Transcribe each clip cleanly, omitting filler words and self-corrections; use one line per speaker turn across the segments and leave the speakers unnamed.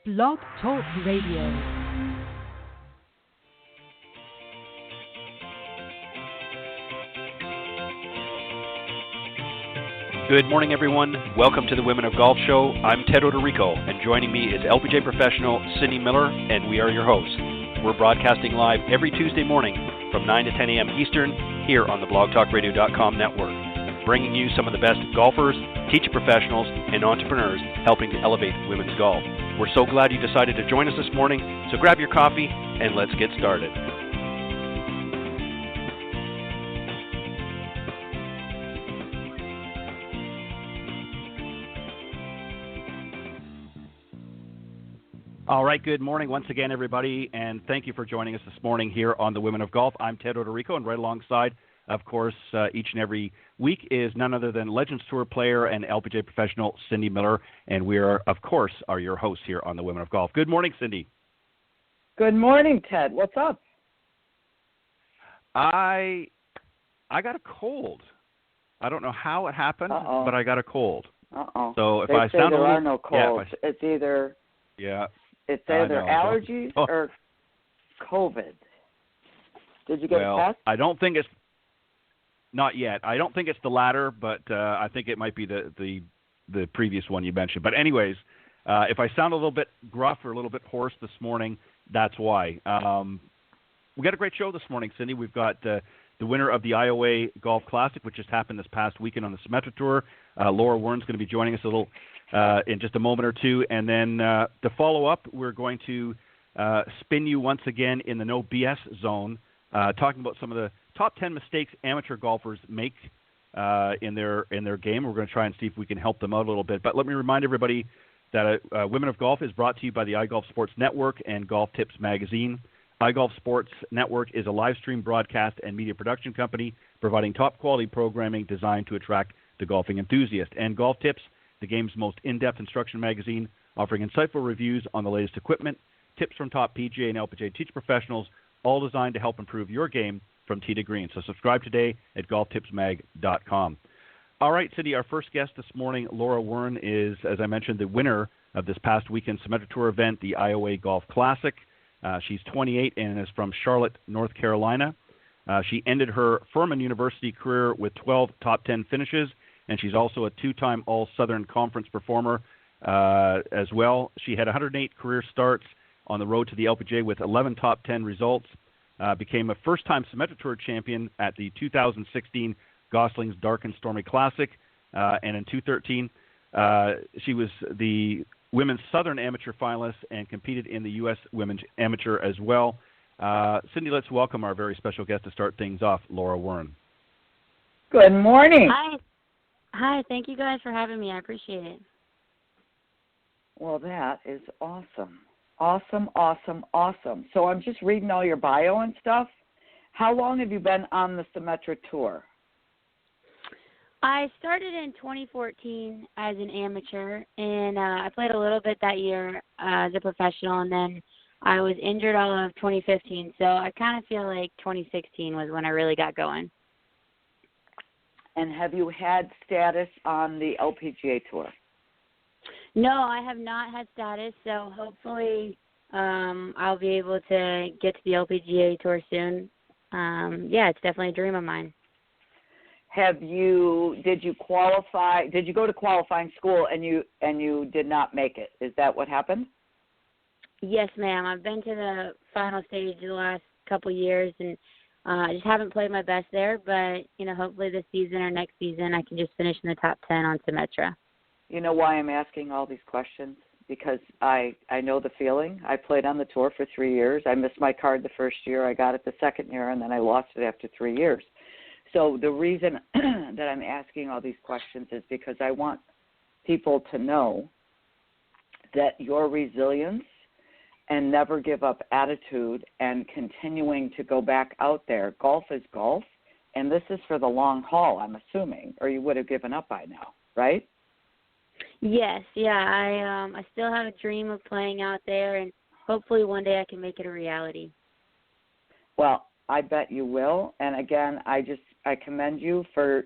Blog Talk Radio.
Good morning, everyone. Welcome to the Women of Golf Show. I'm Ted Odorico, and joining me is LPGA professional Cindy Miller, and we are your hosts. We're broadcasting live every Tuesday morning from 9 to 10 a.m. Eastern here on the blogtalkradio.com network, bringing you some of the best golfers, teacher professionals, and entrepreneurs helping to elevate women's golf. We're so glad you decided to join us this morning, so grab your coffee and let's get started. All right, good morning once again, everybody, and thank you for joining us this morning here on the Women of Golf. I'm Ted Odorico, and right alongside, of course, each and every week is none other than Legends Tour player and LPGA professional Cindy Miller, and we are, of course, your hosts here on the Women of Golf. Good morning, Cindy.
Good morning, Ted. What's up?
I got a cold. I don't know how it happened, but I got a cold. So if
they
I
say
sound
there
a little,
are no colds. It's either allergies or COVID. Did you get a test?
I don't think it's not yet. I don't think it's the latter, but I think it might be the previous one you mentioned. But anyways, if I sound a little bit gruff or a little bit hoarse this morning, that's why. We got a great show this morning, Cindy. We've got the winner of the IOA Golf Classic, which just happened this past weekend on the Symetra Tour. Laura Wearn's going to be joining us a little in just a moment or two. And then to follow up, we're going to spin you once again in the no BS zone, talking about some of the top 10 mistakes amateur golfers make in their game. We're going to try and see if we can help them out a little bit. But let me remind everybody that Women of Golf is brought to you by the iGolf Sports Network and Golf Tips Magazine. iGolf Sports Network is a live stream broadcast and media production company providing top quality programming designed to attract the golfing enthusiast. And Golf Tips, the game's most in-depth instruction magazine, offering insightful reviews on the latest equipment, tips from top PGA and LPGA teacher professionals, all designed to help improve your game from tee to green. So subscribe today at golftipsmag.com. All right, Cindy, our first guest this morning, Laura Wearn, is, as I mentioned, the winner of this past weekend's Symetra Tour event, the IOA Golf Classic. She's 28 and is from Charlotte, North Carolina. She ended her Furman University career with 12 top 10 finishes, and she's also a two-time All-Southern Conference performer as well. She had 108 career starts on the road to the LPGA with 11 top 10 results, became a first-time Symetra Tour champion at the 2016 Gosling's Dark and Stormy Classic, and in 2013, she was the Women's Southern Amateur finalist and competed in the U.S. Women's Amateur as well. Cindy, let's welcome our very special guest to start things off, Laura Wearn.
Good morning.
Hi, thank you guys for having me. I appreciate it.
Well, that is awesome. Awesome. So I'm just reading all your bio and stuff. How long have you been on the Symetra Tour?
I started in 2014 as an amateur, and I played a little bit that year as a professional, and then I was injured all of 2015, so I kind of feel like 2016 was when I really got going.
And have you had status on the LPGA Tour?
No, I have not had status, so hopefully I'll be able to get to the LPGA Tour soon. It's definitely a dream of mine.
Did you qualify? Did you go to qualifying school and you did not make it? Is that what happened?
Yes, ma'am. I've been to the final stage the last couple years, and I just haven't played my best there. But hopefully this season or next season, I can just finish in the top 10 on Symetra.
You know why I'm asking all these questions? Because I know the feeling. I played on the tour for 3 years. I missed my card the first year. I got it the second year, and then I lost it after 3 years. So the reason that I'm asking all these questions is because I want people to know that your resilience and never give up attitude and continuing to go back out there, golf is golf, and this is for the long haul, I'm assuming, or you would have given up by now, right?
Yes, I still have a dream of playing out there, and hopefully one day I can make it a reality.
Well, I bet you will. And again, I commend you for,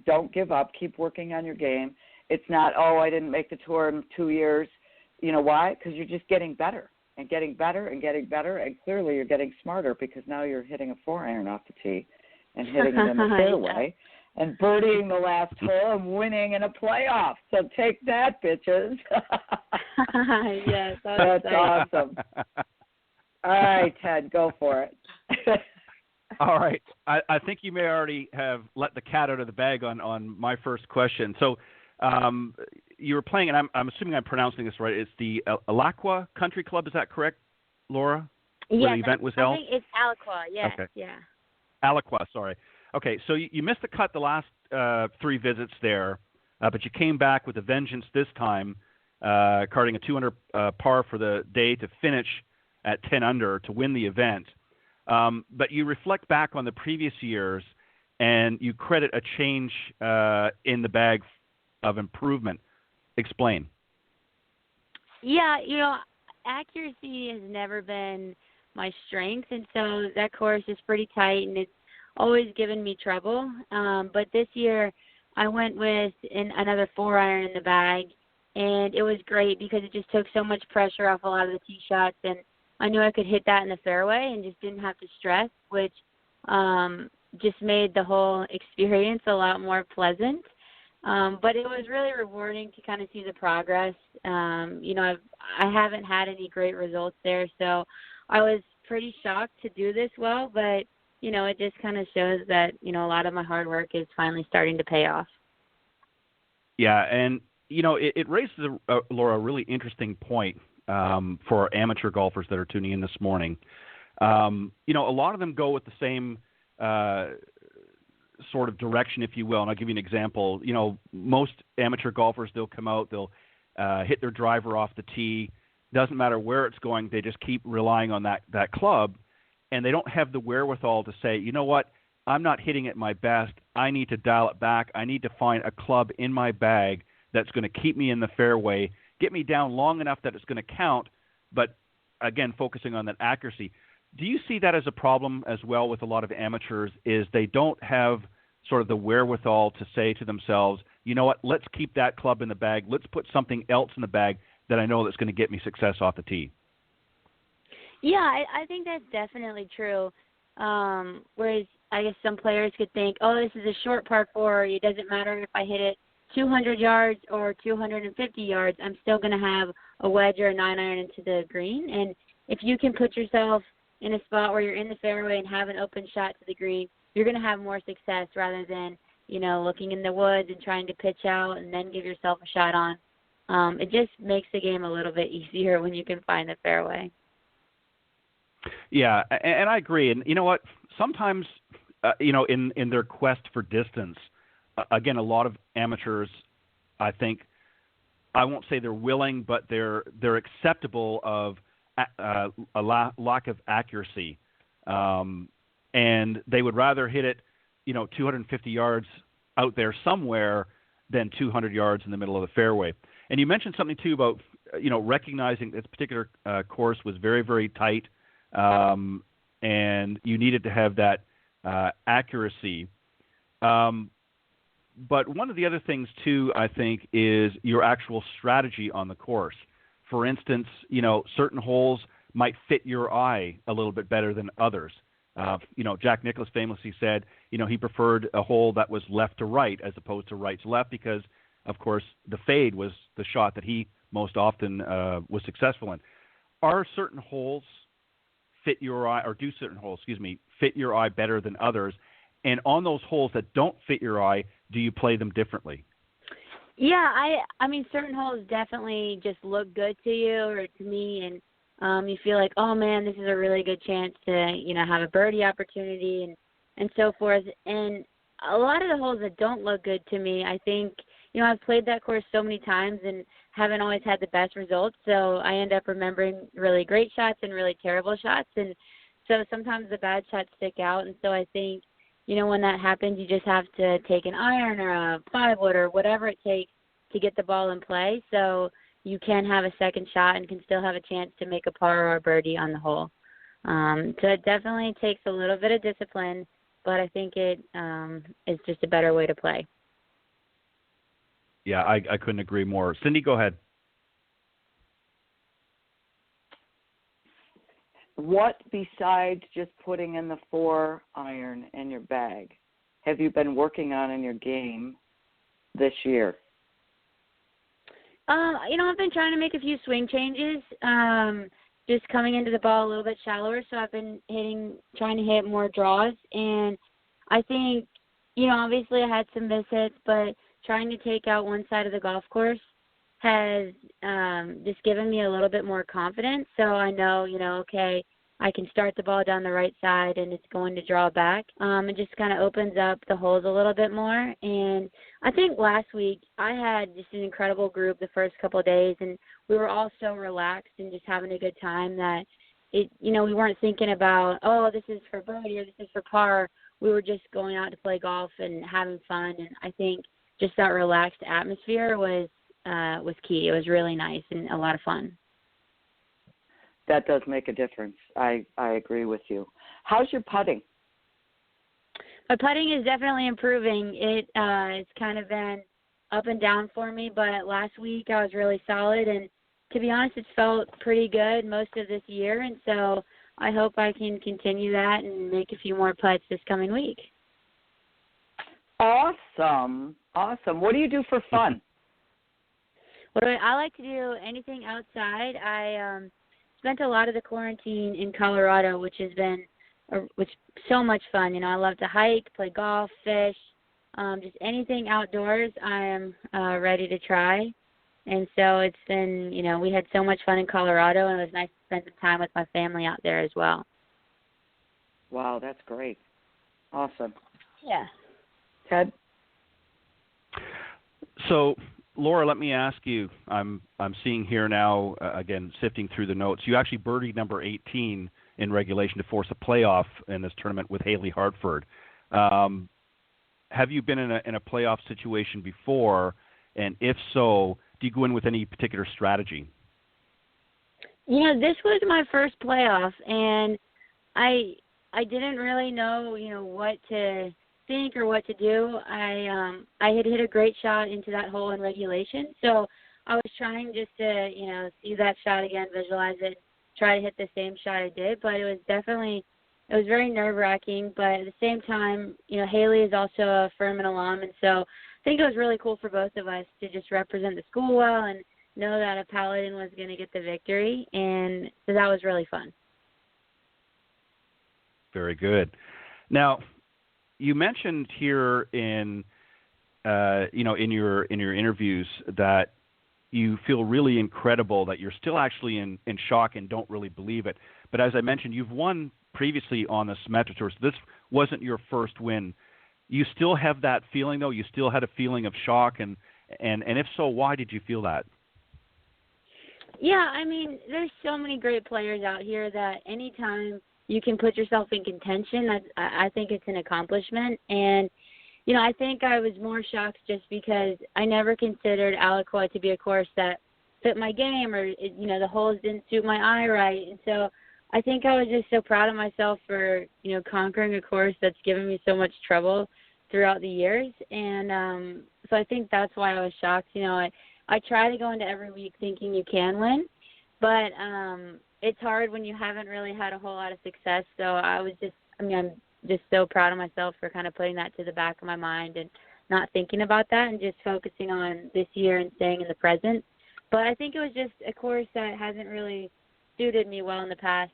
don't give up. Keep working on your game. It's not, I didn't make the tour in 2 years. You know why? Because you're just getting better and getting better and getting better, and clearly you're getting smarter because now you're hitting a 4-iron off the tee and hitting it in the fairway and birdieing the last hole and winning in a playoff. So take that, bitches.
Yes,
that's awesome. All right, Ted, go for it.
All right. I think you may already have let the cat out of the bag on my first question. So you were playing, and I'm assuming I'm pronouncing this right. It's the Alaqua Country Club. Is that correct, Laura?
Yes,
where the event was held?
I think it's Alaqua, yes,
okay.
Yeah.
Alaqua, sorry. Okay, so you missed the cut the last 3 visits there, but you came back with a vengeance this time, carding a 200 par for the day to finish at 10 under to win the event. But you reflect back on the previous years, and you credit a change in the bag of improvement. Explain.
Yeah, accuracy has never been my strength, and so that course is pretty tight, and it's always given me trouble. But this year, I went with another 4-iron in the bag, and it was great because it just took so much pressure off a lot of the tee shots, and I knew I could hit that in the fairway and just didn't have to stress, which just made the whole experience a lot more pleasant. But it was really rewarding to kind of see the progress. I haven't had any great results there, so I was pretty shocked to do this well, but, it just kind of shows that, a lot of my hard work is finally starting to pay off. Yeah,
and, it raises, Laura, a really interesting point for our amateur golfers that are tuning in this morning. A lot of them go with the same sort of direction, if you will, and I'll give you an example. Most amateur golfers, they'll come out, they'll hit their driver off the tee. Doesn't matter where it's going, they just keep relying on that club, and they don't have the wherewithal to say, you know what, I'm not hitting it my best. I need to dial it back. I need to find a club in my bag that's going to keep me in the fairway, get me down long enough that it's going to count, but again, focusing on that accuracy. Do you see that as a problem as well with a lot of amateurs, is they don't have sort of the wherewithal to say to themselves, you know what, let's keep that club in the bag. Let's put something else in the bag that I know that's going to get me success off the tee.
Yeah, I think that's definitely true. Whereas I guess some players could think, oh, this is a short par 4. It doesn't matter if I hit it 200 yards or 250 yards. I'm still going to have a wedge or a 9-iron into the green. And if you can put yourself in a spot where you're in the fairway and have an open shot to the green, you're going to have more success rather than, looking in the woods and trying to pitch out and then give yourself a shot on. It just makes the game a little bit easier when you can find the fairway.
Yeah, and I agree. And you know what? Sometimes, in their quest for distance, again, a lot of amateurs, I think, I won't say they're willing, but they're acceptable of a lack of accuracy, and they would rather hit it, 250 yards out there somewhere than 200 yards in the middle of the fairway. And you mentioned something too about recognizing this particular course was very, very tight, and you needed to have that accuracy. But one of the other things too, I think, is your actual strategy on the course. For instance, certain holes might fit your eye a little bit better than others. Jack Nicklaus famously said, he preferred a hole that was left to right as opposed to right to left because, of course, the fade was the shot that he most often was successful in. Are certain holes fit your eye, or do certain holes, fit your eye better than others? And on those holes that don't fit your eye, do you play them differently?
Yeah, I mean, certain holes definitely just look good to you or to me, and you feel like, oh man, this is a really good chance to, have a birdie opportunity and so forth. And a lot of the holes that don't look good to me, I think, I've played that course so many times and haven't always had the best results, so I end up remembering really great shots and really terrible shots, and so sometimes the bad shots stick out, and so I think, when that happens, you just have to take an iron or a 5-wood or whatever it takes to get the ball in play so you can have a second shot and can still have a chance to make a par or a birdie on the hole. So it definitely takes a little bit of discipline, but I think it is just a better way to play.
Yeah, I couldn't agree more. Cindy, go ahead.
what besides just putting in the 4-iron in your bag have you been working on in your game this year?
I've been trying to make a few swing changes, just coming into the ball a little bit shallower. So I've been trying to hit more draws. And I think, obviously I had some mishits, but trying to take out one side of the golf course has just given me a little bit more confidence. So I know, okay, I can start the ball down the right side and it's going to draw back. It just kind of opens up the holes a little bit more. And I think last week I had just an incredible group the first couple of days, and we were all so relaxed and just having a good time that we weren't thinking about, oh, this is for birdie or this is for par. We were just going out to play golf and having fun. And I think just that relaxed atmosphere was key. It was really nice and a lot of fun.
That does make a difference. I agree with you. How's your putting?
My putting is definitely improving. It's kind of been up and down for me, but last week I was really solid, and to be honest, it's felt pretty good most of this year, and so I hope I can continue that and make a few more putts this coming week.
Awesome. What do you do for fun?
I like to do anything outside. I spent a lot of the quarantine in Colorado, which has been so much fun. I love to hike, play golf, fish, just anything outdoors I am ready to try. And so it's been, we had so much fun in Colorado, and it was nice to spend some time with my family out there as well.
Wow, that's great. Awesome.
Yeah.
Ted?
So, Laura, let me ask you, I'm seeing here now, again, sifting through the notes, you actually birdied number 18 in regulation to force a playoff in this tournament with Haley Hartford. Have you been in a playoff situation before? And if so, do you go in with any particular strategy?
This was my first playoff, and I didn't really know, what to think or what to do. I had hit a great shot into that hole in regulation, so I was trying just to, see that shot again, visualize it, try to hit the same shot I did, but it was very nerve-wracking, but at the same time, Haley is also a Furman alum, and so I think it was really cool for both of us to just represent the school well and know that a Paladin was going to get the victory, and so that was really fun.
Very good. Now, you mentioned here in in your interviews that you feel really incredible, that you're still actually in shock and don't really believe it. But as I mentioned, you've won previously on the Symetra Tour, so this wasn't your first win. You still have that feeling, though? You still had a feeling of shock, and if so, why did you feel that?
Yeah, there's so many great players out here that anytime you can put yourself in contention, I think it's an accomplishment. And, I think I was more shocked just because I never considered Alicoy to be a course that fit my game, or, the holes didn't suit my eye right. And so I think I was just so proud of myself for, conquering a course that's given me so much trouble throughout the years. And so I think that's why I was shocked. I try to go into every week thinking you can win, but it's hard when you haven't really had a whole lot of success. So I'm just so proud of myself for kind of putting that to the back of my mind and not thinking about that and just focusing on this year and staying in the present. But I think it was just a course that hasn't really suited me well in the past.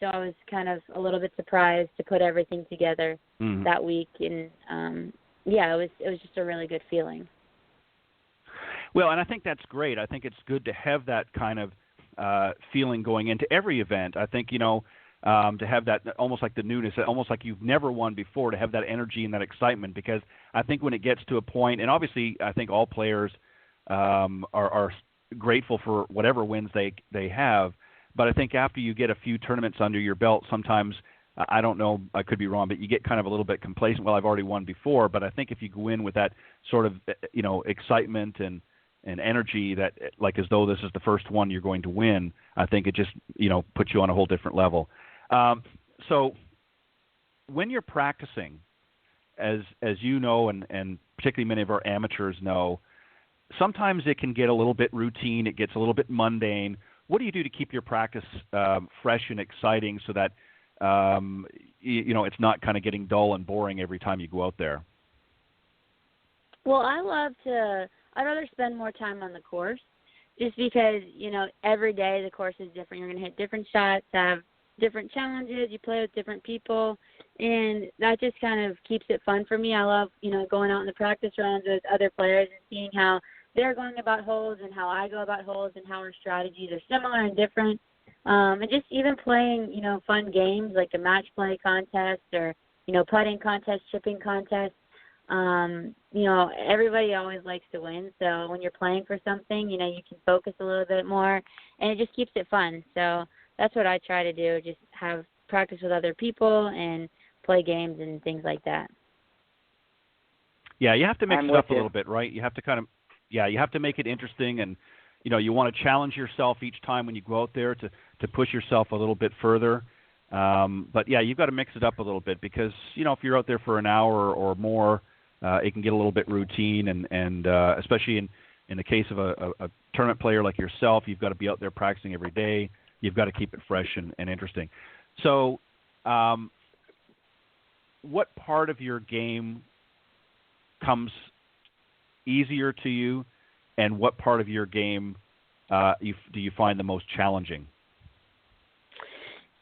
So I was kind of a little bit surprised to put everything together that week. And, it was just a really good feeling.
Well, and I think that's great. I think it's good to have that kind of feeling going into every event. I think, to have that almost like the newness, almost like you've never won before, to have that energy and that excitement, because I think when it gets to a point, and obviously I think all players are grateful for whatever wins they have, but I think after you get a few tournaments under your belt, sometimes, I don't know, I could be wrong, but you get kind of a little bit complacent. Well, I've already won before, but I think if you go in with that sort of, excitement and energy, that like as though this is the first one you're going to win, I think it just, puts you on a whole different level. So when you're practicing, as you know, and particularly many of our amateurs know, sometimes it can get a little bit routine. It gets a little bit mundane. what do you do to keep your practice fresh and exciting so that it's not kind of getting dull and boring every time you go out there?
Well, I'd rather spend more time on the course just because, every day the course is different. You're going to hit different shots, have different challenges, you play with different people, and that just kind of keeps it fun for me. I love, going out in the practice rounds with other players and seeing how they're going about holes and how I go about holes and how our strategies are similar and different. And just even playing, fun games like a match play contest or, putting contest, chipping contest. Everybody always likes to win. So when you're playing for something, you can focus a little bit more, and it just keeps it fun. So that's what I try to do, just have practice with other people and play games and things like that.
Yeah, you have to mix it up a little bit, right? You have to you have to make it interesting, and you want to challenge yourself each time when you go out there to push yourself a little bit further. But yeah, you've got to mix it up a little bit because if you're out there for an hour or more, it can get a little bit routine, and especially in the case of a tournament player like yourself, you've got to be out there practicing every day. You've got to keep it fresh and interesting. So, what part of your game comes easier to you, and what part of your game do you find the most challenging?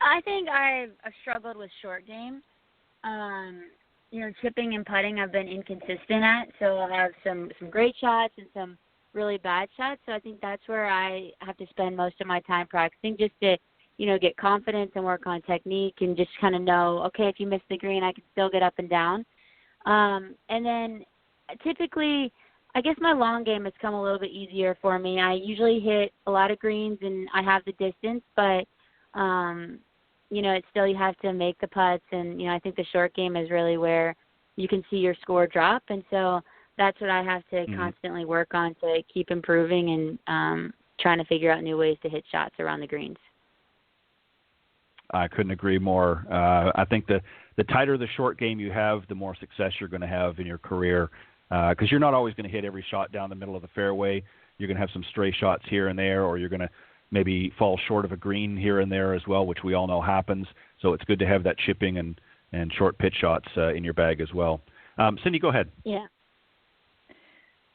I think I've struggled with short game. Chipping and putting I've been inconsistent at, so I have some great shots and some really bad shots. So I think that's where I have to spend most of my time practicing, just to get confidence and work on technique and just kind of know, okay, if you miss the green, I can still get up and down. And then typically, I guess my long game has come a little bit easier for me. I usually hit a lot of greens and I have the distance, but it's still, you have to make the putts, and I think the short game is really where you can see your score drop, and so that's what I have to constantly work on to keep improving and trying to figure out new ways to hit shots around the greens.
I couldn't agree more. I think the tighter the short game you have, the more success you're going to have in your career, because you're not always going to hit every shot down the middle of the fairway. You're going to have some stray shots here and there, or you're going to maybe fall short of a green here and there as well, which we all know happens. So it's good to have that chipping and short pitch shots in your bag as well. Cindy, go ahead.
Yeah.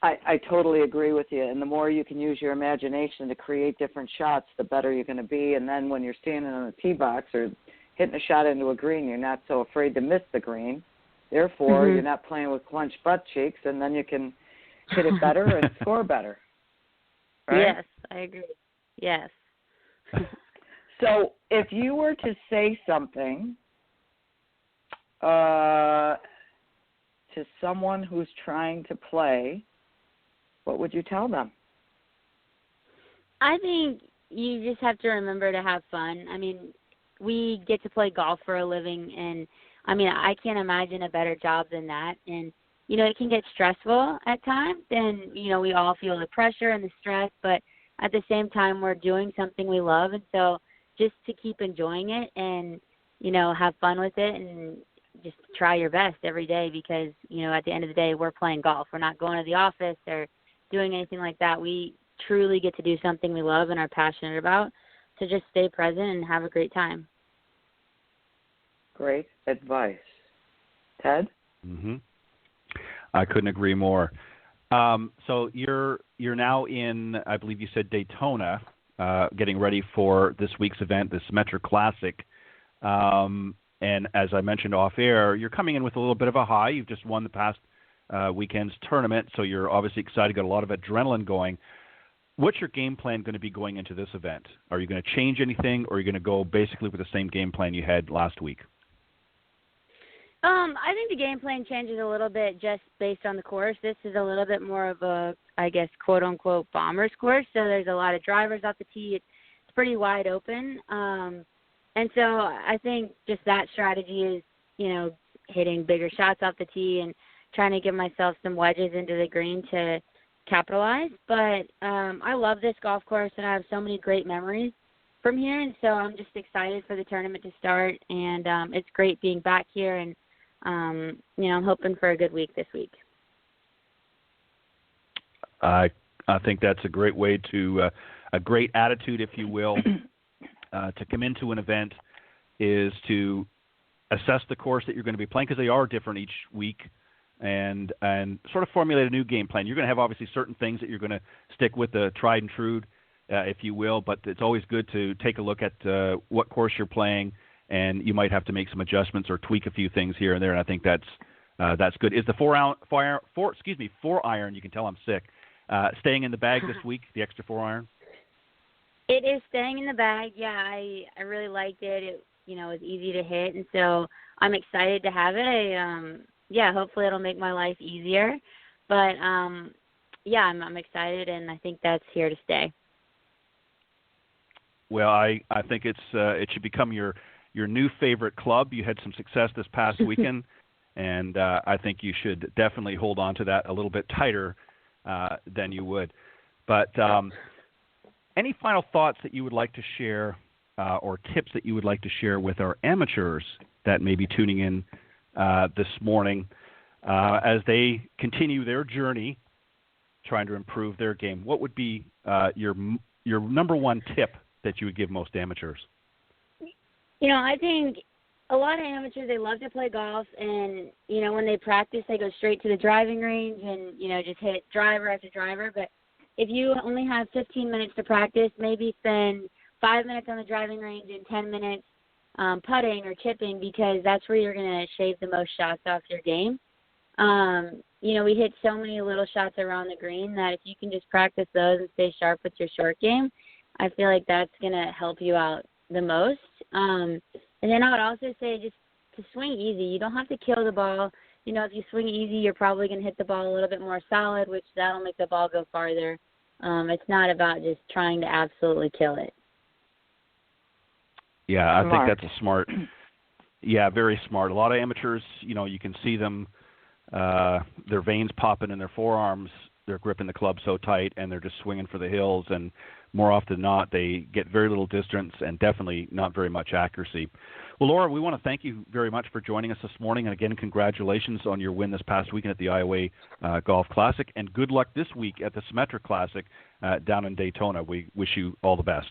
I totally agree with you. And the more you can use your imagination to create different shots, the better you're going to be. And then when you're standing on the tee box or hitting a shot into a green, you're not so afraid to miss the green. Therefore, you're not playing with clenched butt cheeks, and then you can hit it better and score better. Right?
Yes, I agree. Yes.
So if you were to say something to someone who's trying to play, what would you tell them?
I think you just have to remember to have fun. I mean, we get to play golf for a living, and, I can't imagine a better job than that. And, it can get stressful at times, and, we all feel the pressure and the stress, but at the same time, we're doing something we love, and so just to keep enjoying it and, have fun with it and just try your best every day because, at the end of the day, we're playing golf. We're not going to the office or doing anything like that. We truly get to do something we love and are passionate about, so just stay present and have a great time.
Great advice. Ted?
Mm-hmm. I couldn't agree more. So you're now in, I believe you said Daytona, getting ready for this week's event, this Metro Classic. And as I mentioned off air, you're coming in with a little bit of a high. You've just won the past weekend's tournament, so you're obviously excited, got a lot of adrenaline going. What's your game plan going to be going into this event? Are you going to change anything, or are you going to go basically with the same game plan you had last week?
I think the game plan changes a little bit just based on the course. This is a little bit more of a, I guess, quote-unquote bomber's course, so there's a lot of drivers off the tee. It's pretty wide open. And so I think just that strategy is, hitting bigger shots off the tee and trying to give myself some wedges into the green to capitalize. But I love this golf course, and I have so many great memories from here, and so I'm just excited for the tournament to start, and it's great being back here, and I'm hoping for a good week this week.
I think that's a great way to a great attitude, if you will, to come into an event is to assess the course that you're going to be playing, because they are different each week, and sort of formulate a new game plan. You're going to have obviously certain things that you're going to stick with, the tried and true, if you will, but it's always good to take a look at what course you're playing, and you might have to make some adjustments or tweak a few things here and there, and I think that's good. Is the 4-iron, you can tell I'm sick, staying in the bag this week, the extra 4-iron?
It is staying in the bag. Yeah, I really liked it. It was easy to hit, and so I'm excited to have it. Hopefully it'll make my life easier. But I'm excited, and I think that's here to stay.
Well, I think it should become your new favorite club. You had some success this past weekend, and I think you should definitely hold on to that a little bit tighter than you would. But any final thoughts that you would like to share or tips that you would like to share with our amateurs that may be tuning in this morning as they continue their journey trying to improve their game? What would be your number one tip that you would give most amateurs?
I think a lot of amateurs, they love to play golf, and, when they practice, they go straight to the driving range and, just hit driver after driver. But if you only have 15 minutes to practice, maybe spend 5 minutes on the driving range and 10 minutes putting or chipping, because that's where you're going to shave the most shots off your game. We hit so many little shots around the green that if you can just practice those and stay sharp with your short game, I feel like that's going to help you out the most. And then I would also say just to swing easy. You don't have to kill the ball. If you swing easy, you're probably going to hit the ball a little bit more solid, which that'll make the ball go farther. It's not about just trying to absolutely kill it.
Yeah, I think that's a smart. Yeah, very smart. A lot of amateurs, you can see them, their veins popping in their forearms. They're gripping the club so tight, and they're just swinging for the hills. And more often than not, they get very little distance and definitely not very much accuracy. Well, Laura, we want to thank you very much for joining us this morning. And again, congratulations on your win this past weekend at the IOA Golf Classic. And good luck this week at the Symetra Classic down in Daytona. We wish you all the best.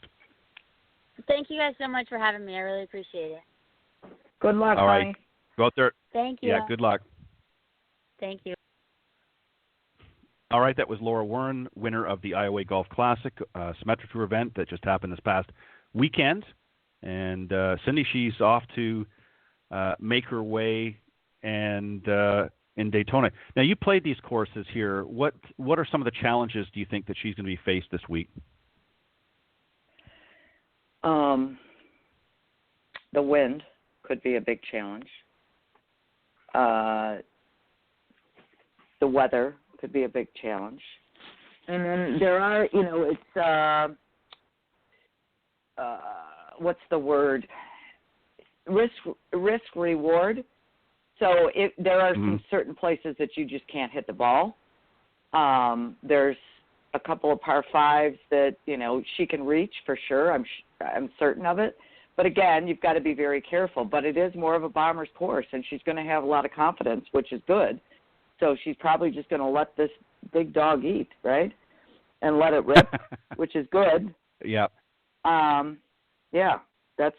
Thank you guys so much for having me. I really appreciate it.
Good luck,
all right.
honey.
Go out there.
Thank you.
Yeah, good luck.
Thank you.
All right, that was Laura Wearn, winner of the IOA Golf Classic Symetra Tour event that just happened this past weekend. And Cindy, she's off to make her way and in Daytona. Now, you played these courses here. What are some of the challenges do you think that she's going to be faced this week?
The wind could be a big challenge. The weather could be a big challenge. And then there are, it's, what's the word? Risk reward. So there are some certain places that you just can't hit the ball. There's a couple of par fives that, she can reach for sure. I'm certain of it. But again, you've got to be very careful. But it is more of a bomber's course, and she's going to have a lot of confidence, which is good. So she's probably just going to let this big dog eat, right? And let it rip, which is good.
Yeah.
Yeah, those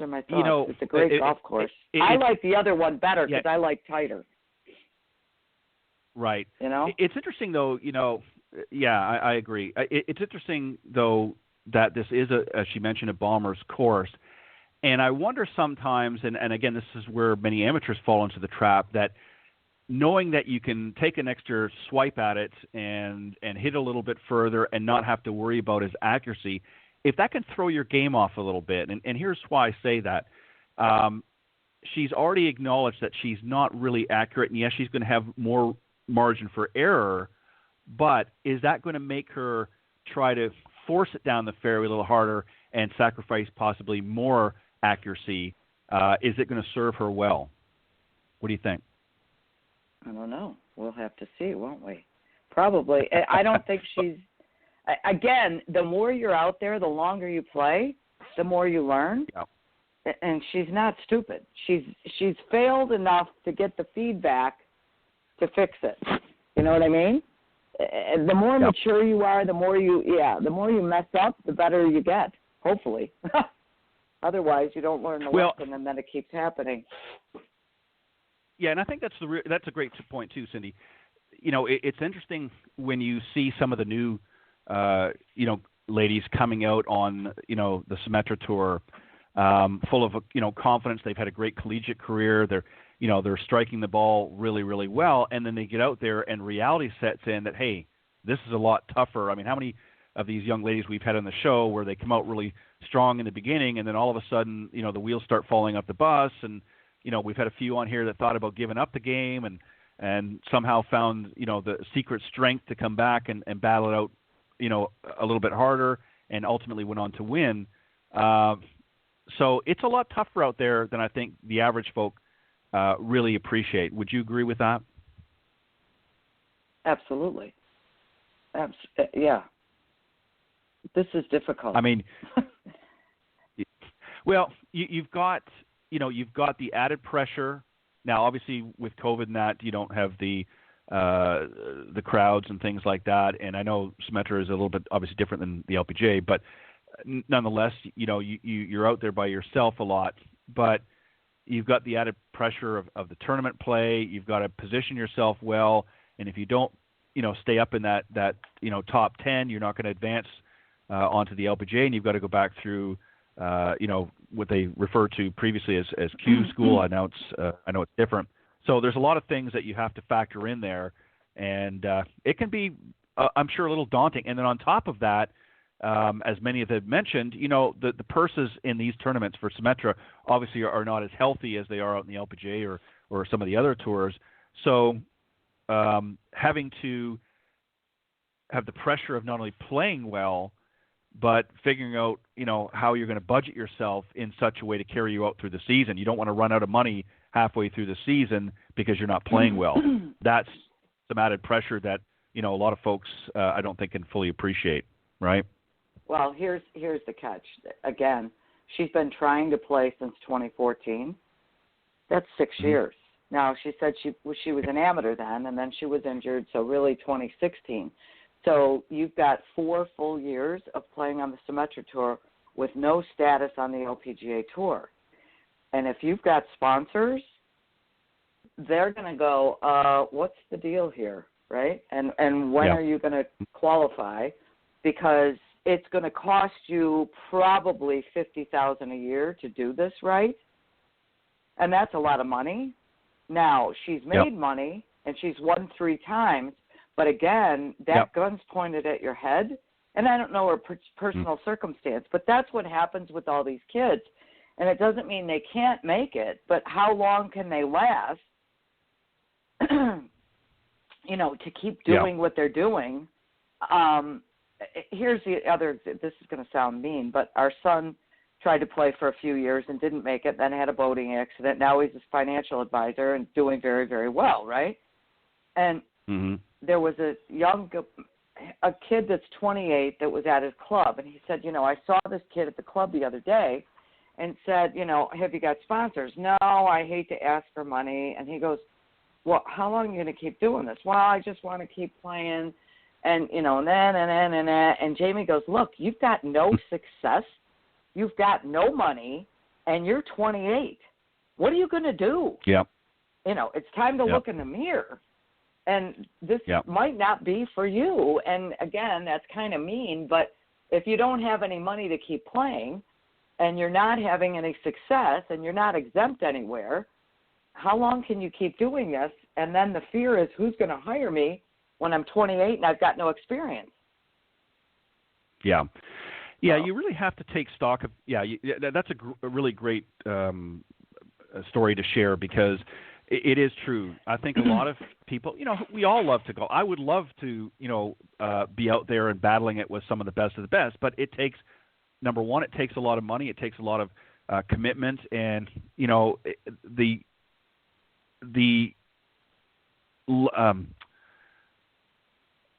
are my thoughts. It's a great golf course. I like the other one better because I like tighter.
Right. It's interesting, though, I agree. It's interesting, though, that this is, as she mentioned, a bomber's course. And I wonder sometimes, and again, this is where many amateurs fall into the trap, that knowing that you can take an extra swipe at it and hit a little bit further and not have to worry about his accuracy, if that can throw your game off a little bit, and here's why I say that. She's already acknowledged that she's not really accurate, and yes, she's going to have more margin for error, but is that going to make her try to force it down the fairway a little harder and sacrifice possibly more accuracy? Is it going to serve her well? What do you think?
I don't know. We'll have to see, won't we? Probably. I don't think she's – again, the more you're out there, the longer you play, the more you learn. Yeah. And she's not stupid. She's failed enough to get the feedback to fix it. You know what I mean? The more mature you are, the more you mess up, the better you get, hopefully. Otherwise, you don't learn the lesson, and then it keeps happening.
Yeah, and I think that's a great point too, Cindy. It's interesting when you see some of the new, ladies coming out on, the Symetra Tour, full of, confidence. They've had a great collegiate career. They're striking the ball really, really well, and then they get out there and reality sets in that, hey, this is a lot tougher. I mean, how many of these young ladies we've had on the show where they come out really strong in the beginning, and then all of a sudden, the wheels start falling off the bus, and we've had a few on here that thought about giving up the game and somehow found, the secret strength to come back and battle it out, a little bit harder, and ultimately went on to win. So it's a lot tougher out there than I think the average folk really appreciate. Would you agree with that?
Absolutely. Yeah. This is difficult.
I mean, well, you've got the added pressure. Now, obviously, with COVID and that, you don't have the crowds and things like that. And I know Symetra is a little bit obviously different than the LPGA, but nonetheless, you're out there by yourself a lot. But you've got the added pressure of the tournament play. You've got to position yourself well, and if you don't, stay up in that top 10, you're not going to advance onto the LPGA, and you've got to go back through what they refer to previously as Q school. I know it's different. So there's a lot of things that you have to factor in there, and it can be, I'm sure, a little daunting. And then on top of that, as many have mentioned, the purses in these tournaments for Symetra obviously are not as healthy as they are out in the LPGA or some of the other tours. So having to have the pressure of not only playing well, but figuring out, how you're going to budget yourself in such a way to carry you out through the season. You don't want to run out of money halfway through the season because you're not playing well. That's some added pressure that, a lot of folks I don't think can fully appreciate, right?
Well, here's the catch. Again, she's been trying to play since 2014. That's 6 years. Now, she said she was an amateur then, and then she was injured, so really 2016. So you've got 4 full years of playing on the Symetra Tour with no status on the LPGA Tour. And if you've got sponsors, they're going to go, what's the deal here, right? And when are you going to qualify? Because it's going to cost you probably $50,000 a year to do this right, and that's a lot of money. Now, she's made money, and she's won 3 times, but again, that gun's pointed at your head, and I don't know her personal circumstance, but that's what happens with all these kids, and it doesn't mean they can't make it, but how long can they last, to keep doing what they're doing? Here's the other, this is going to sound mean, but our son tried to play for a few years and didn't make it, then had a boating accident. Now he's his financial advisor and doing very, very well, right? And there was a kid that's 28 that was at his club, and he said, I saw this kid at the club the other day and said, have you got sponsors? No, I hate to ask for money. And he goes, well, how long are you going to keep doing this? Well, I just want to keep playing. And, and Jamie goes, look, you've got no success. You've got no money, and you're 28. What are you going to do?
Yeah.
It's time to look in the mirror. And this might not be for you. And, again, that's kind of mean, but if you don't have any money to keep playing and you're not having any success and you're not exempt anywhere, how long can you keep doing this? And then the fear is, who's going to hire me when I'm 28 and I've got no experience?
Yeah. Yeah, you really have to take stock of that's a really great story to share, because it is true. I think a lot of people, we all love to go. I would love to, be out there and battling it with some of the best, but it takes, number one, it takes a lot of money. It takes a lot of commitment, and,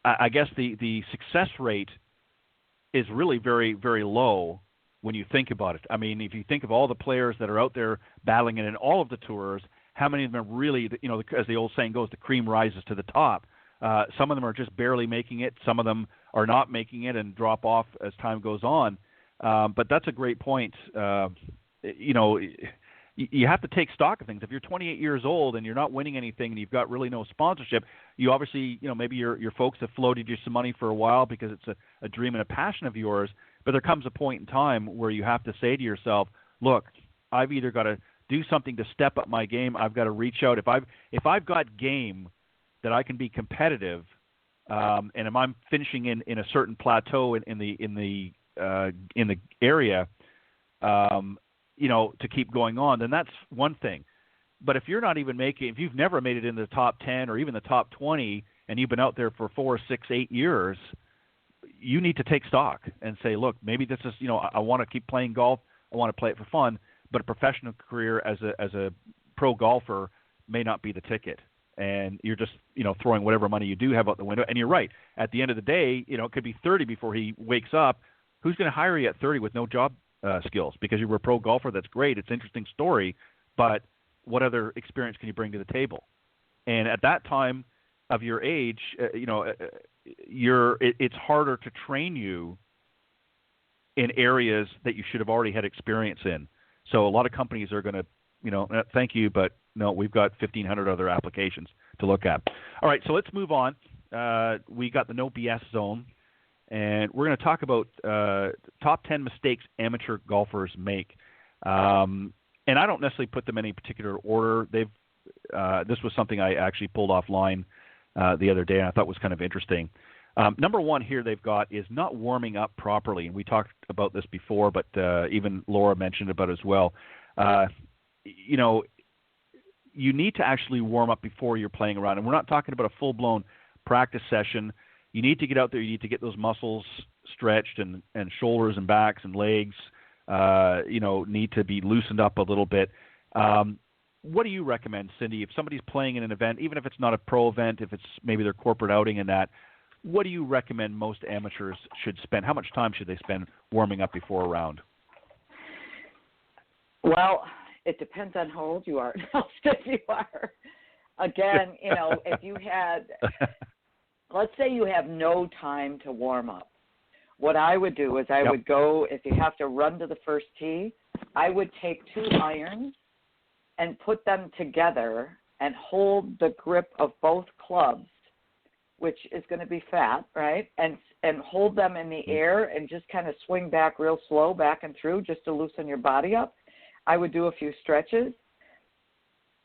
I guess the success rate is really very, very low when you think about it. I mean, if you think of all the players that are out there battling it in all of the tours, how many of them are really, as the old saying goes, the cream rises to the top. Some of them are just barely making it. Some of them are not making it and drop off as time goes on. But that's a great point. You have to take stock of things. If you're 28 years old and you're not winning anything and you've got really no sponsorship, you obviously, maybe your folks have floated you some money for a while because it's a dream and a passion of yours. But there comes a point in time where you have to say to yourself, look, I've either got to do something to step up my game. I've got to reach out. If I've got game that I can be competitive, and if I'm finishing in a certain plateau in the area, to keep going on, then that's one thing. But if you're not even if you've never made it in the top 10 or even the top 20, and you've been out there for 4, 6, 8 years, you need to take stock and say, look, maybe this is, I want to keep playing golf. I want to play it for fun, but a professional career as a pro golfer may not be the ticket. And you're just, throwing whatever money you do have out the window. And you're right. At the end of the day, it could be 30 before he wakes up. Who's going to hire you at 30 with no job skills? Because you were a pro golfer, that's great. It's an interesting story, but what other experience can you bring to the table? And at that time of your age, it's harder to train you in areas that you should have already had experience in. So a lot of companies are going to, thank you, but no, we've got 1,500 other applications to look at. All right, so let's move on. We got the no BS zone, and we're going to talk about top 10 mistakes amateur golfers make. And I don't necessarily put them in any particular order. This was something I actually pulled offline the other day, and I thought was kind of interesting. Number one here they've got is not warming up properly, and we talked about this before, but even Laura mentioned about it as well. You need to actually warm up before you're playing around, and we're not talking about a full-blown practice session. You need to get out there. You need to get those muscles stretched, and shoulders and backs and legs, need to be loosened up a little bit. What do you recommend, Cindy, if somebody's playing in an event, even if it's not a pro event, if it's maybe their corporate outing and that, what do you recommend most amateurs should spend? How much time should they spend warming up before a round?
Well, it depends on how old you are and how stiff you are. Again, if you had, let's say you have no time to warm up. What I would do is I would go, if you have to run to the first tee, I would take 2 irons and put them together and hold the grip of both clubs, which is going to be fat, right? And hold them in the air and just kind of swing back real slow, back and through, just to loosen your body up. I would do a few stretches.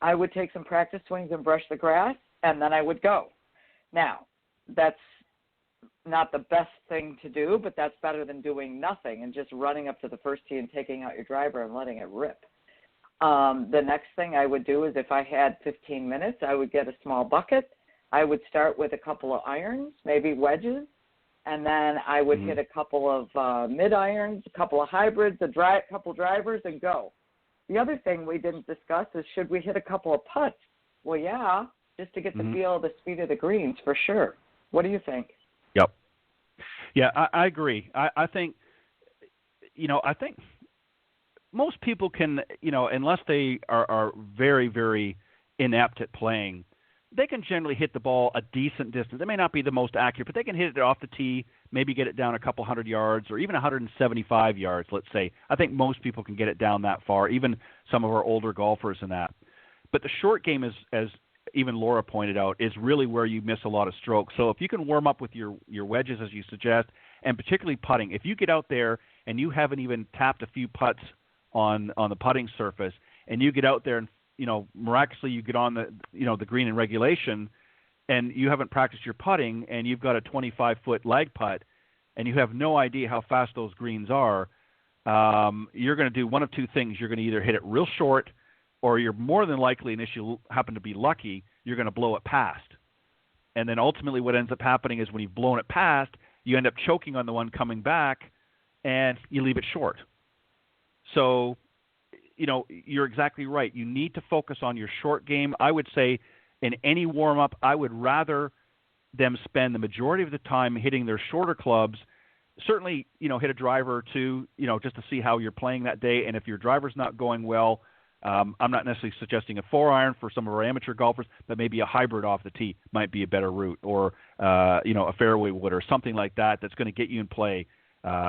I would take some practice swings and brush the grass, and then I would go. Now, that's not the best thing to do, but that's better than doing nothing and just running up to the first tee and taking out your driver and letting it rip. The next thing I would do is if I had 15 minutes, I would get a small bucket. I would start with a couple of irons, maybe wedges, and then I would hit a couple of mid-irons, a couple of hybrids, a couple drivers, and go. The other thing we didn't discuss is should we hit a couple of putts? Well, yeah, just to get the feel of the speed of the greens for sure. What do you think?
Yep. Yeah, I agree. I think, I think most people can, unless they are very, very inept at playing, they can generally hit the ball a decent distance. It may not be the most accurate, but they can hit it off the tee, maybe get it down a couple hundred yards or even 175 yards, let's say. I think most people can get it down that far, even some of our older golfers in that. But the short game, is, as even Laura pointed out, is really where you miss a lot of strokes. So if you can warm up with your wedges, as you suggest, and particularly putting, if you get out there and you haven't even tapped a few putts on the putting surface, and you get out there and miraculously you get on the green in regulation, and you haven't practiced your putting, and you've got a 25-foot lag putt, and you have no idea how fast those greens are, you're going to do one of two things. You're going to either hit it real short, or you're more than likely, and if you happen to be lucky, you're going to blow it past. And then ultimately what ends up happening is when you've blown it past, you end up choking on the one coming back, and you leave it short. So, you're exactly right. You need to focus on your short game. I would say in any warm-up, I would rather them spend the majority of the time hitting their shorter clubs. Certainly, hit a driver or two, just to see how you're playing that day. And if your driver's not going well, I'm not necessarily suggesting a 4-iron for some of our amateur golfers, but maybe a hybrid off the tee might be a better route, or a fairway wood or something like that that's going to get you in play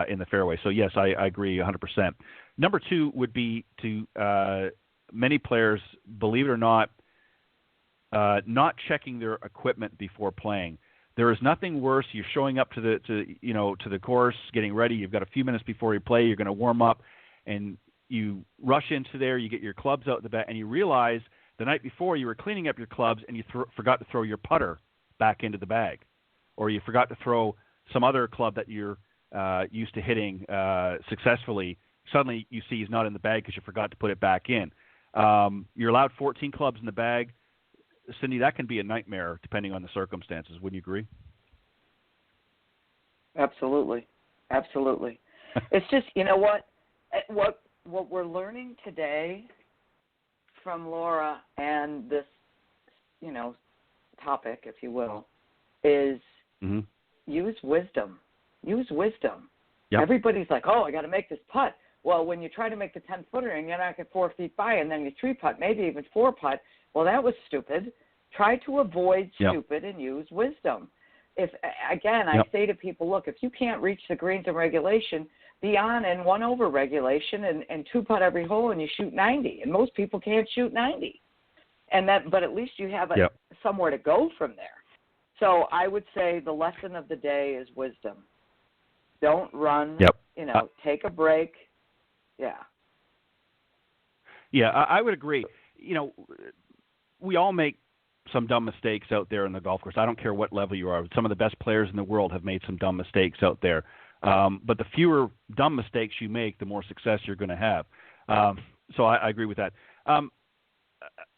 in the fairway. So yes, I agree 100%. Number 2 would be to many players, believe it or not checking their equipment before playing. There is nothing worse. You're showing up to the course, getting ready. You've got a few minutes before you play. You're going to warm up, and you rush into there. You get your clubs out the bag, and you realize the night before you were cleaning up your clubs, and you forgot to throw your putter back into the bag, or you forgot to throw some other club that you're used to hitting successfully. Suddenly you see he's not in the bag because you forgot to put it back in. You're allowed 14 clubs in the bag. Cindy, that can be a nightmare depending on the circumstances. Wouldn't you agree?
Absolutely. It's just, what we're learning today from Laura and this, topic, if you will, is use wisdom. Use wisdom. Yep. Everybody's like, oh, I got to make this putt. Well, when you try to make the 10-footer and you're not get 4 feet by, and then you 3-putt, maybe even 4-putt, well, that was stupid. Try to avoid stupid and use wisdom. If again, I say to people, look, if you can't reach the greens in regulation, be on in 1-over regulation and 2-putt every hole, and you shoot 90. And most people can't shoot 90. But at least you have somewhere to go from there. So I would say the lesson of the day is wisdom. Don't run. Take a break.
Yeah, I would agree. We all make some dumb mistakes out there in the golf course. I don't care what level you are. Some of the best players in the world have made some dumb mistakes out there. But the fewer dumb mistakes you make, the more success you're going to have. So I agree with that.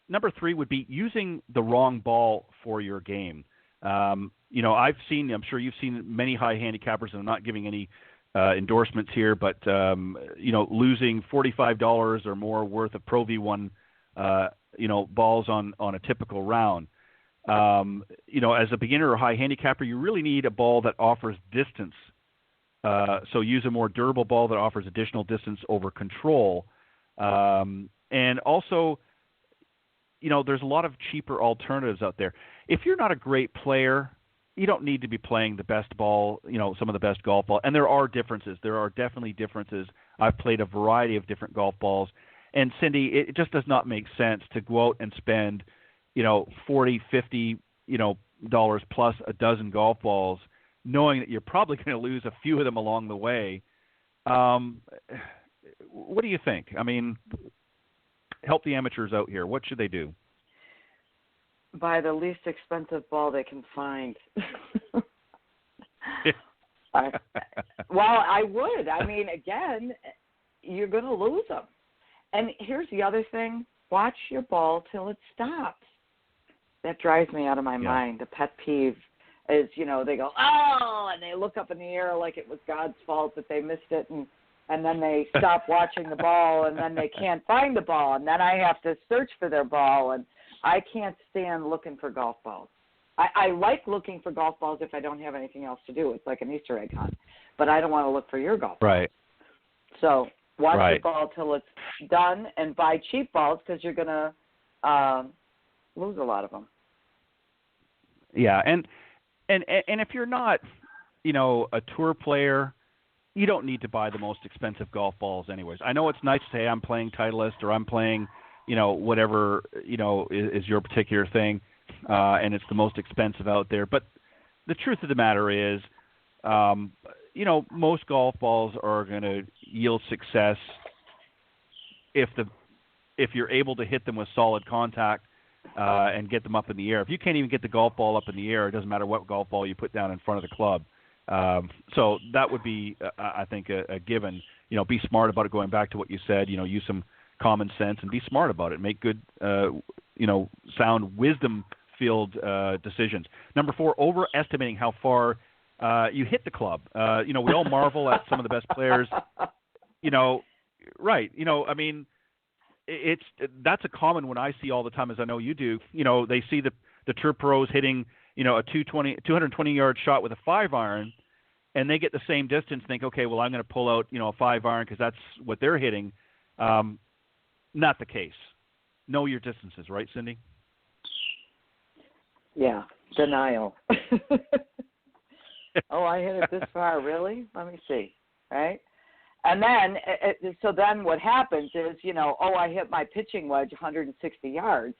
Number 3 would be using the wrong ball for your game. I'm sure you've seen many high handicappers, and I'm not giving any endorsements here, but, losing $45 or more worth of Pro V1 balls on a typical round. As a beginner or high handicapper, you really need a ball that offers distance. So use a more durable ball that offers additional distance over control. And also, there's a lot of cheaper alternatives out there. If you're not a great player, you don't need to be playing the best ball, some of the best golf ball. And there are differences. There are definitely differences. I've played a variety of different golf balls. And Cindy, it just does not make sense to go out and spend, $40, $50, dollars plus a dozen golf balls, knowing that you're probably going to lose a few of them along the way. What do you think? I mean, help the amateurs out here. What should they do?
Buy the least expensive ball they can find. I would. I mean, again, you're going to lose them. And here's the other thing. Watch your ball till it stops. That drives me out of my mind. A pet peeve is, they go, oh, and they look up in the air like it was God's fault that they missed it, and then they stop watching the ball, and then they can't find the ball, and then I have to search for their ball, and I can't stand looking for golf balls. I like looking for golf balls if I don't have anything else to do. It's like an Easter egg hunt. But I don't want to look for your golf ball.
Right.
So watch the ball till it's done, and buy cheap balls because you're going to lose a lot of them.
Yeah, and if you're not, a tour player, you don't need to buy the most expensive golf balls anyways. I know it's nice to say I'm playing Titleist or I'm playing, whatever, is your particular thing, and it's the most expensive out there. But the truth of the matter is, most golf balls are going to yield success if you're able to hit them with solid contact and get them up in the air. If you can't even get the golf ball up in the air, it doesn't matter what golf ball you put down in front of the club. So that would be, I think, a given. Be smart about it. Going back to what you said, use some common sense and be smart about it. Make good, sound, wisdom-filled decisions. Number 4, overestimating how far you hit the club. We all marvel at some of the best players. Right. I mean, that's a common one I see all the time, as I know you do. They see the tour pros hitting, a 220-yard shot with a 5-iron, and they get the same distance. Think, okay, well, I'm going to pull out, a 5-iron because that's what they're hitting. not the case. Know your distances, right, Cindy?
Yeah, denial. Oh, I hit it this far, really? Let me see, right? And then, so then what happens is, I hit my pitching wedge 160 yards,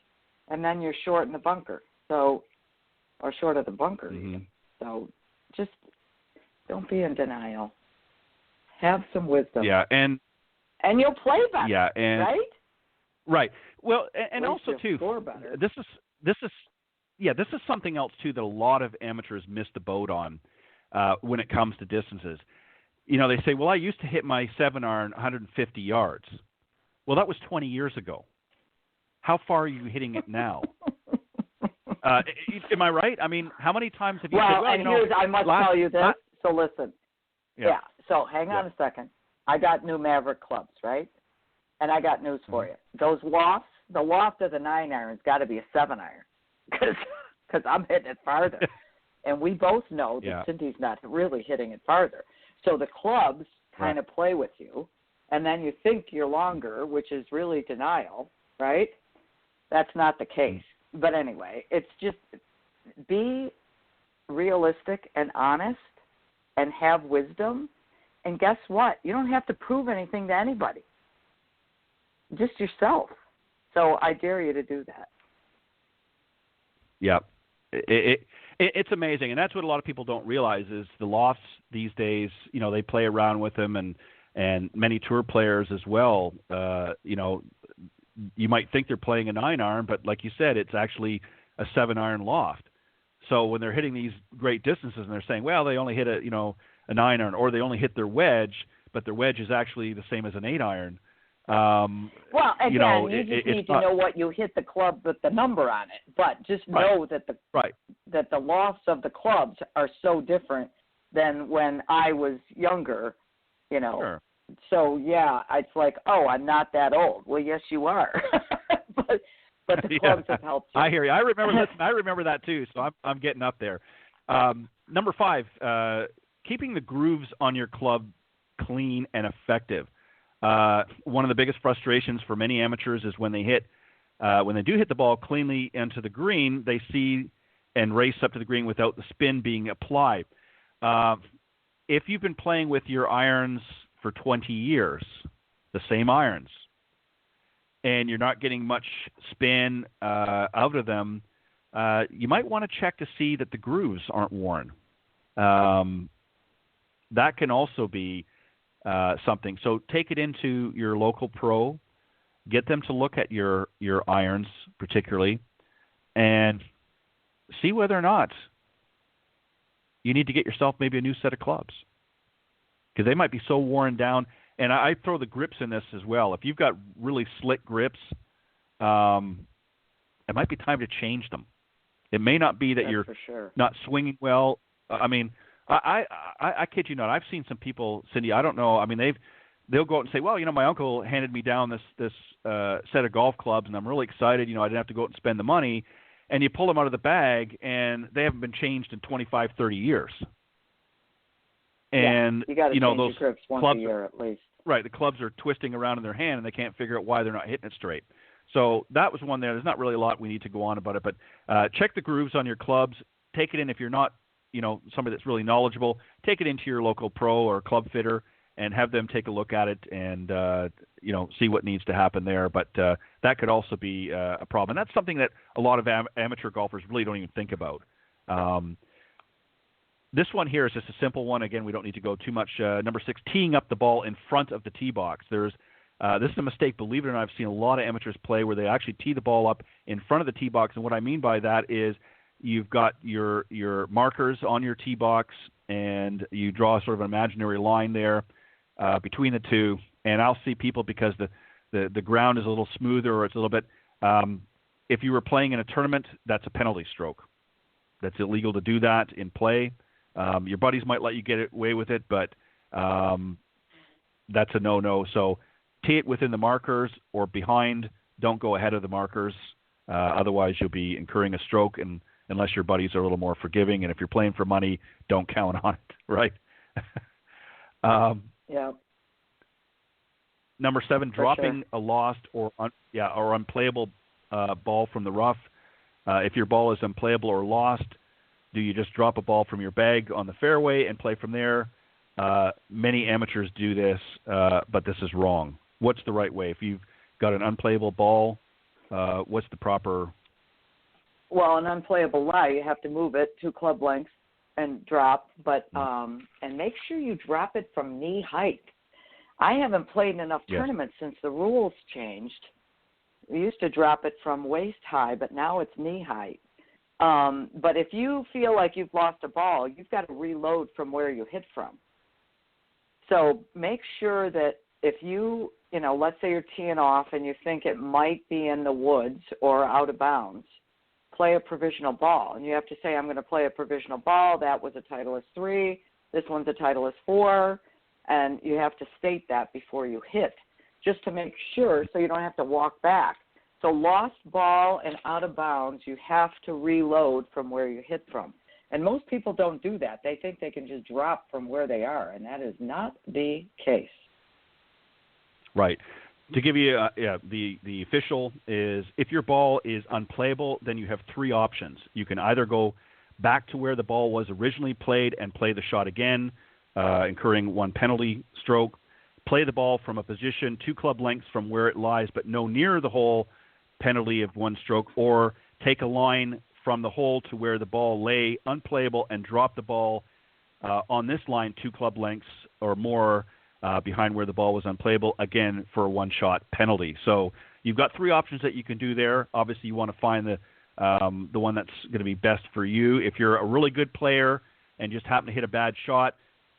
and then you're short in the bunker, or short of the bunker.
Mm-hmm.
So just don't be in denial. Have some wisdom.
Yeah, and
you'll play better.
Yeah, and
right.
Right. Well, and also too, this is something else too that a lot of amateurs miss the boat on when it comes to distances. They say, well, I used to hit my 7-iron 150 yards. Well, that was 20 years ago. How far are you hitting it now? Am I right? I mean, how many times have you said, well,
I must tell you this. So listen. Yeah. So hang on a second. I got new Maverick clubs, right? And I got news for you. Those lofts, the loft of the 9-iron's got to be a 7-iron because I'm hitting it farther. And we both know that Cindy's not really hitting it farther. So the clubs kind of play with you, and then you think you're longer, which is really denial, right? That's not the case. But anyway, it's just be realistic and honest and have wisdom. And guess what? You don't have to prove anything to anybody, just yourself. So I dare you to do that.
Yeah. It's amazing, and that's what a lot of people don't realize is the lofts these days, they play around with them, and many tour players as well, you might think they're playing a 9-iron, but like you said, it's actually a 7-iron loft. So when they're hitting these great distances and they're saying, well, they only hit a 9-iron, or they only hit their wedge, but their wedge is actually the same as an 8-iron.
Well, again, you just need to know what you hit the club with the number on it, but just know that that the lofts of the clubs are so different than when I was younger,
Sure.
So it's like, oh, I'm not that old. Well, yes, you are, but the clubs have helped you.
I hear you. I remember that too. So I'm getting up there. Number 5, keeping the grooves on your club clean and effective. One of the biggest frustrations for many amateurs is when they do hit the ball cleanly into the green, they see and race up to the green without the spin being applied. If you've been playing with your irons for 20 years, the same irons, and you're not getting much spin out of them, you might want to check to see that the grooves aren't worn. That can also be something. So take it into your local pro, get them to look at your irons particularly, and see whether or not you need to get yourself maybe a new set of clubs, because they might be so worn down. And I throw the grips in this as well. If you've got really slick grips, it might be time to change them. It may not be that you're not swinging well. I mean, I kid you not. I've seen some people, Cindy. I don't know. I mean, they'll go out and say, "Well, my uncle handed me down this set of golf clubs, and I'm really excited. I didn't have to go out and spend the money." And you pull them out of the bag, and they haven't been changed in 25, 30 years. And
you got to change
those
your grips once a year at least.
Right, the clubs are twisting around in their hand, and they can't figure out why they're not hitting it straight. So that was one there. There's not really a lot we need to go on about it, but check the grooves on your clubs. Take it in if you're not somebody that's really knowledgeable. Take it into your local pro or club fitter and have them take a look at it and see what needs to happen there. But that could also be a problem, and that's something that a lot of amateur golfers really don't even think about. This one here is just a simple one. Again, we don't need to go too much. Number 6, teeing up the ball in front of the tee box. This is a mistake, believe it or not. I've seen a lot of amateurs play where they actually tee the ball up in front of the tee box, and what I mean by that is you've got your markers on your tee box, and you draw sort of an imaginary line there between the two. And I'll see people, because the ground is a little smoother, or it's a little bit. If you were playing in a tournament, that's a penalty stroke. That's illegal to do that in play. Your buddies might let you get away with it, but that's a no-no. So tee it within the markers or behind. Don't go ahead of the markers. Otherwise, you'll be incurring a stroke, and unless your buddies are a little more forgiving. And if you're playing for money, don't count on it, right?
Yeah.
Number 7,
For
dropping a lost or unplayable ball from the rough. If your ball is unplayable or lost, do you just drop a ball from your bag on the fairway and play from there? Many amateurs do this, but this is wrong. What's the right way? If you've got an unplayable ball, what's the proper?
Well, an unplayable lie, you have to move it 2 club lengths and drop, but and make sure you drop it from knee height. I haven't played in enough tournaments since the rules changed. We used to drop it from waist high, but now it's knee height. But if you feel like you've lost a ball, you've got to reload from where you hit from. So make sure that if you, let's say you're teeing off and you think it might be in the woods or out of bounds, play a provisional ball. And you have to say, I'm going to play a provisional ball. That was a Titleist 3. This one's a Titleist 4. And you have to state that before you hit, just to make sure so you don't have to walk back. So lost ball and out of bounds, you have to reload from where you hit from. And most people don't do that. They think they can just drop from where they are, and that is not the case.
Right. To give you the official is, if your ball is unplayable, then you have 3 options. You can either go back to where the ball was originally played and play the shot again, incurring 1 penalty stroke, play the ball from a position 2 club lengths from where it lies but no nearer the hole, penalty of 1 stroke, or take a line from the hole to where the ball lay unplayable and drop the ball on this line 2 club lengths or more behind where the ball was unplayable, again for a 1-shot penalty. So you've got 3 options that you can do there. Obviously, you want to find the one that's going to be best for you. If you're a really good player and just happen to hit a bad shot,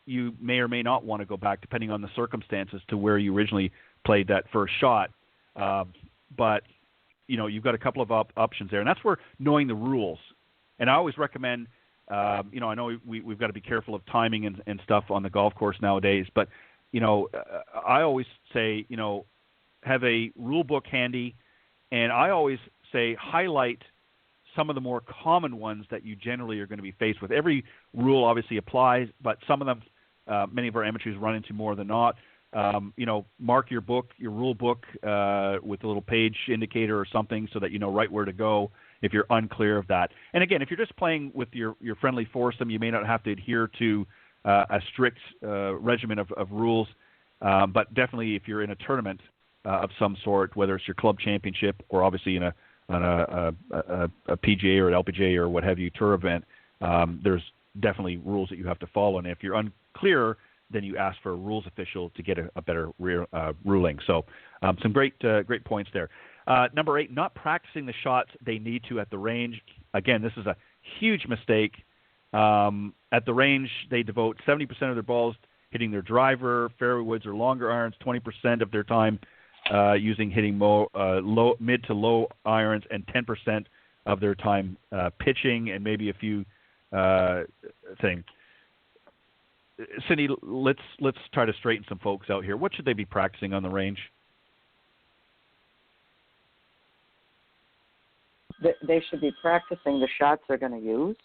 you may or may not want to go back, depending on the circumstances, to where you originally played that first shot. But you've got a couple of options there, and that's where knowing the rules. And I always recommend, I know we've got to be careful of timing and stuff on the golf course nowadays, but I always say, have a rule book handy, and I always say highlight some of the more common ones that you generally are going to be faced with. Every rule obviously applies, but some of them, many of our amateurs run into more than not. Mark your rule book with a little page indicator or something so that you know right where to go if you're unclear of that. And again, if you're just playing with your friendly foursome, you may not have to adhere to a strict regimen of rules, but definitely if you're in a tournament of some sort, whether it's your club championship or obviously in a PGA or an LPGA or what have you tour event, there's definitely rules that you have to follow. And if you're unclear, then you ask for a rules official to get a better ruling. So some great points there. Number 8, not practicing the shots they need to at the range. Again, this is a huge mistake. At the range, they devote 70% of their balls hitting their driver, fairway woods, or longer irons, 20% of their time hitting mid to low irons, and 10% of their time pitching, and maybe a few things. Cindy, let's try to straighten some folks out here. What should they be practicing on the range?
They should be practicing the shots they're going to use.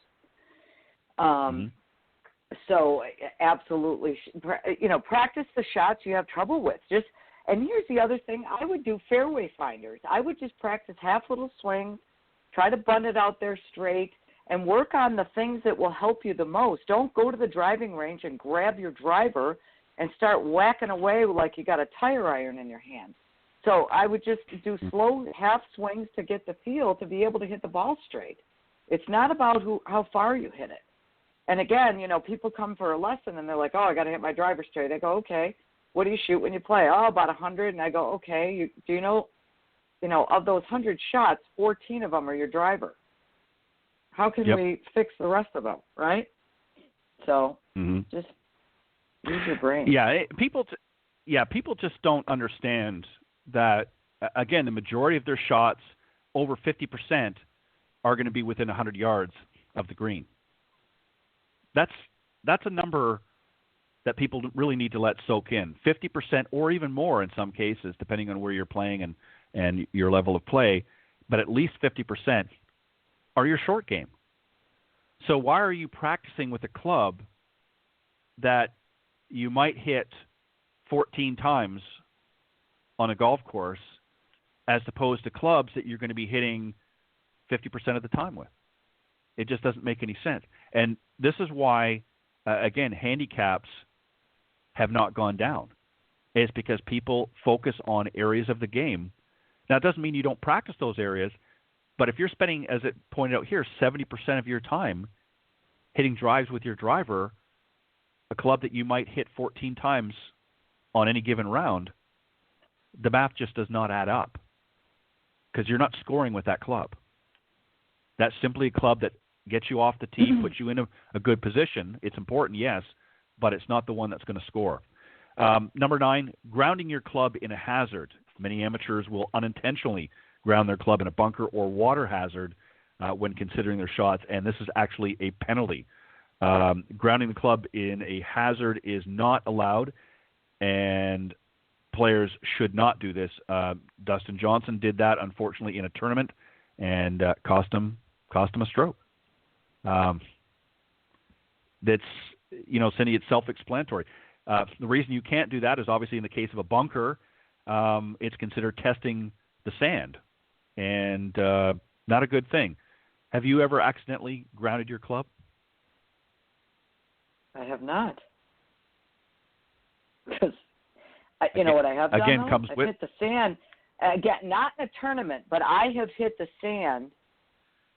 So absolutely, practice the shots you have trouble with. And here's the other thing. I would do fairway finders. I would just practice half little swings, try to bund it out there straight, and work on the things that will help you the most. Don't go to the driving range and grab your driver and start whacking away like you got a tire iron in your hand. So I would just do slow half swings to get the feel to be able to hit the ball straight. It's not about how far you hit it. And again, people come for a lesson and they're like, oh, I got to hit my driver straight. I go, okay, what do you shoot when you play? Oh, about 100. And I go, okay, do you know, of those 100 shots, 14 of them are your driver. How can we fix the rest of them, right? So just use your brain.
Yeah, people just don't understand that, again, the majority of their shots, over 50%, are going to be within 100 yards of the green. That's a number that people really need to let soak in. 50% or even more in some cases, depending on where you're playing and your level of play, but at least 50% are your short game. So why are you practicing with a club that you might hit 14 times on a golf course as opposed to clubs that you're going to be hitting 50% of the time with. It just doesn't make any sense. And this is why, again, handicaps have not gone down. It's because people focus on areas of the game. Now, it doesn't mean you don't practice those areas, but if you're spending, as it pointed out here, 70% of your time hitting drives with your driver, a club that you might hit 14 times on any given round, the math just does not add up because you're not scoring with that club. That's simply a club that gets you off the tee, puts you in a good position. It's important, yes, but it's not the one that's going to score. Number 9, grounding your club in a hazard. Many amateurs will unintentionally ground their club in a bunker or water hazard when considering their shots, and this is actually a penalty. Grounding the club in a hazard is not allowed, and players should not do this. Dustin Johnson did that, unfortunately, in a tournament, and cost him a stroke. That's, Cindy, it's self-explanatory. The reason you can't do that is obviously in the case of a bunker, it's considered testing the sand, and not a good thing. Have you ever accidentally grounded your club?
I have not. Because, what I have done,
again,
though?
comes
I've
with
hit the sand. Again, not in a tournament, but I have hit the sand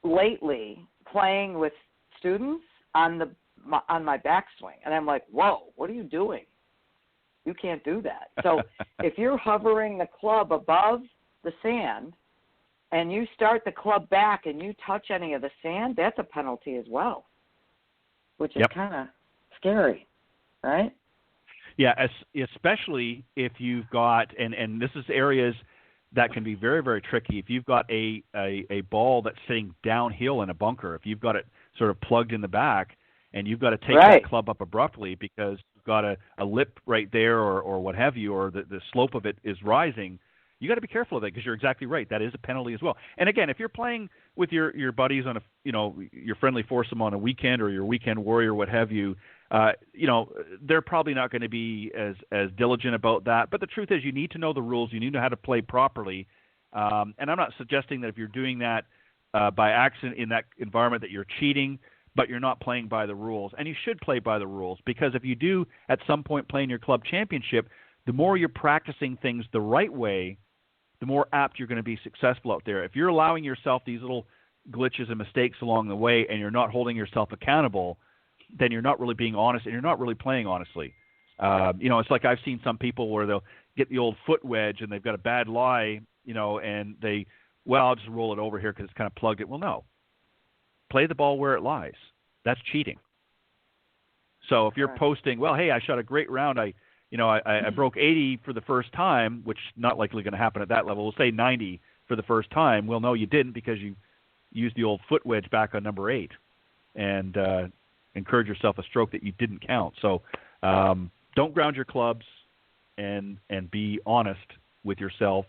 lately playing with students on my backswing, and I'm like, whoa, what are you doing? You can't do that. So if you're hovering the club above the sand and you start the club back and you touch any of the sand, that's a penalty as well, which is kind of scary, right?
Yeah, especially if you've got, and this is areas that can be very, very tricky. If you've got a ball that's sitting downhill in a bunker, if you've got it sort of plugged in the back, and you've got to take that club up abruptly because you've got a lip right there or what have you, or the slope of it is rising, you got to be careful of that because you're exactly right. That is a penalty as well. And again, if you're playing with your buddies on your friendly foursome on a weekend or your weekend warrior, what have you, they're probably not going to be as diligent about that. But the truth is, you need to know the rules. You need to know how to play properly. And I'm not suggesting that if you're doing that by accident in that environment that you're cheating, but you're not playing by the rules. And you should play by the rules, because if you do at some point play in your club championship, the more you're practicing things the right way, the more apt you're going to be successful out there. If you're allowing yourself these little glitches and mistakes along the way and you're not holding yourself accountable, then you're not really being honest and you're not really playing honestly. It's like I've seen some people where they'll get the old foot wedge and they've got a bad lie, and I'll just roll it over here because it's kind of plugged it. Well, no. Play the ball where it lies. That's cheating. So if you're posting, well, hey, I shot a great round. I broke 80 for the first time, which is not likely going to happen at that level. We'll say 90 for the first time. Well, no, you didn't, because you used the old foot wedge back on number 8 and encourage yourself a stroke that you didn't count. So don't ground your clubs and be honest with yourself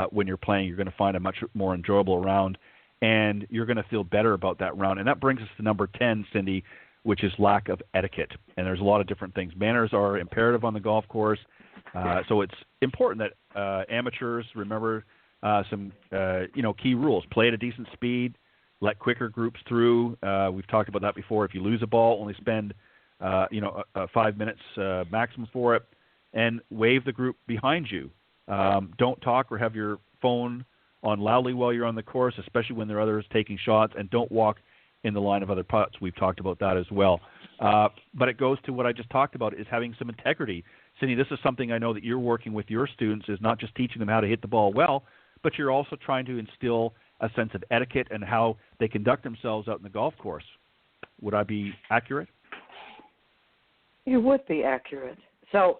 when you're playing. You're going to find a much more enjoyable round, and you're going to feel better about that round. And that brings us to number 10, Cindy, which is lack of etiquette. And there's a lot of different things. Manners are imperative on the golf course, so it's important that amateurs remember some key rules. Play at a decent speed. Let quicker groups through. We've talked about that before. If you lose a ball, only spend 5 minutes maximum for it, and wave the group behind you. Don't talk or have your phone on loudly while you're on the course, especially when there are others taking shots, and don't walk in the line of other putts. We've talked about that as well. But it goes to what I just talked about, is having some integrity. Cindy, this is something I know that you're working with your students, is not just teaching them how to hit the ball well, but you're also trying to instill a sense of etiquette and how they conduct themselves out in the golf course. Would I be accurate?
You would be accurate. So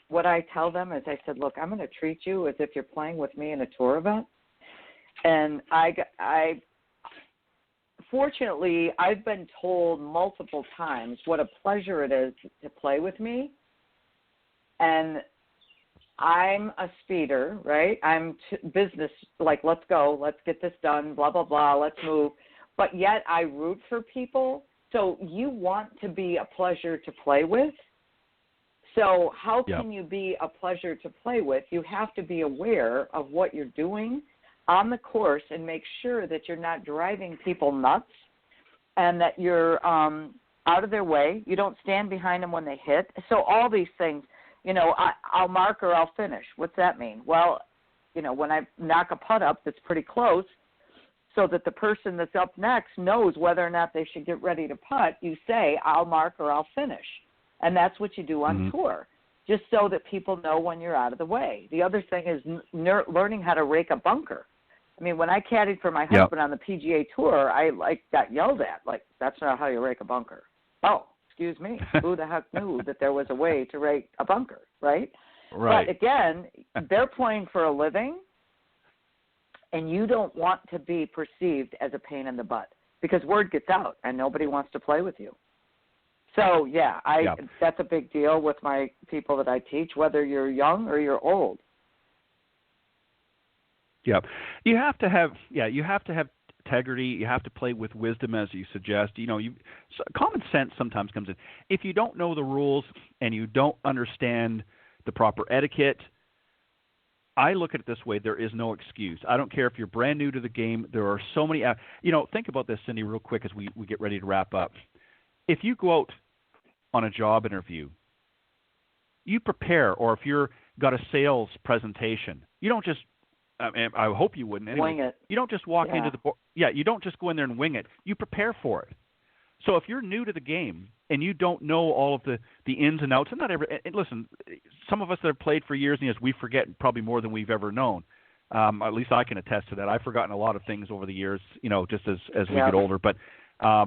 what I tell them is, I said, look, I'm going to treat you as if you're playing with me in a tour event. And I fortunately, I've been told multiple times what a pleasure it is to play with me. And I'm a speeder, right? I'm business, like, let's go, let's get this done, blah, blah, blah, let's move. But yet I root for people. So you want to be a pleasure to play with. So how
Yep.
can you be a pleasure to play with? You have to be aware of what you're doing on the course and make sure that you're not driving people nuts and that you're out of their way. You don't stand behind them when they hit. So all these things, I'll mark or I'll finish. What's that mean? Well, when I knock a putt up that's pretty close, so that the person that's up next knows whether or not they should get ready to putt, you say, I'll mark or I'll finish. And that's what you do on tour, just so that people know when you're out of the way. The other thing is learning how to rake a bunker. I mean, when I caddied for my husband on the PGA Tour, I got yelled at, that's not how you rake a bunker. Oh, excuse me. Who the heck knew that there was a way to rake a bunker, right?
Right.
But again, they're playing for a living, and you don't want to be perceived as a pain in the butt because word gets out and nobody wants to play with you. So, that's a big deal with my people that I teach, whether you're young or you're old.
Yeah, you have to have integrity. You have to play with wisdom, as you suggest. Common sense sometimes comes in. If you don't know the rules and you don't understand the proper etiquette, I look at it this way: there is no excuse. I don't care if you're brand new to the game. There are so many. Think about this, Cindy, real quick as we get ready to wrap up. If you go out on a job interview, you prepare, or if you're got a sales presentation, you don't just. I hope you wouldn't. Anyway,
wing it.
You don't just walk into the you don't just go in there and wing it. You prepare for it. So if you're new to the game and you don't know all of the ins and outs, and not every listen, some of us that have played for years and years, we forget probably more than we've ever known. At least I can attest to that. I've forgotten a lot of things over the years, just as we get older. But I